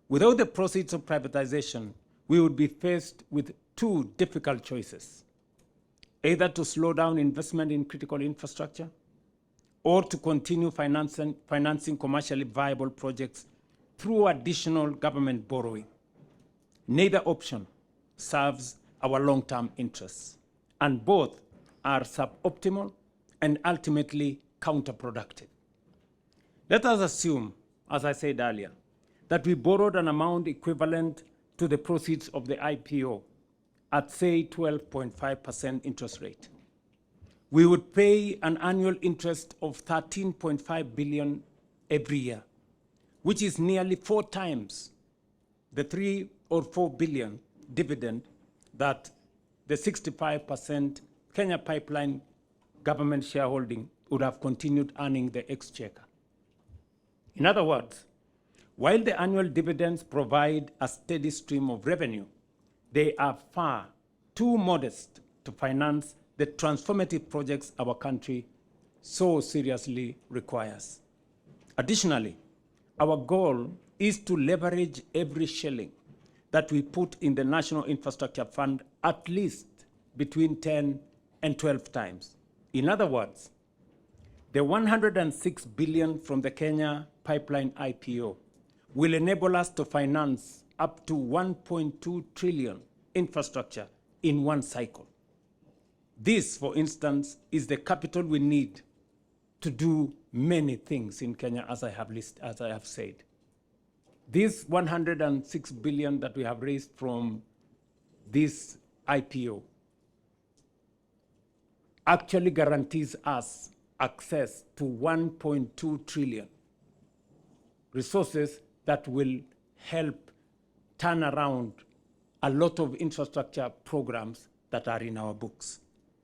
Without the proceeds of privatization, we would be faced with two difficult choices: either to slow down investment in critical infrastructure or to continue financing commercially viable projects through additional government borrowing. Neither option serves our long-term interests, and both are suboptimal and ultimately counterproductive. Let us assume, as I said earlier, that we borrowed an amount equivalent to the proceeds of the IPO at, say, 12.5% interest rate. We would pay an annual interest of 13.5 billion every year, which is nearly 4 times the 3 or 4 billion dividend that the 65% Kenya Pipeline government shareholding would have continued earning the exchequer. In other words, while the annual dividends provide a steady stream of revenue, they are far too modest to finance the transformative projects our country so seriously requires. Additionally, our goal is to leverage every shilling that we put in the National Infrastructure Fund at least between 10 and 12 times. In other words, the 106 billion from the Kenya Pipeline IPO will enable us to finance up to 1.2 trillion infrastructure in one cycle. This, for instance, is the capital we need to do many things in Kenya, as I have said. This 106 billion that we have raised from this IPO actually guarantees us access to 1.2 trillion resources that will help turn around a lot of infrastructure programs that are in our books.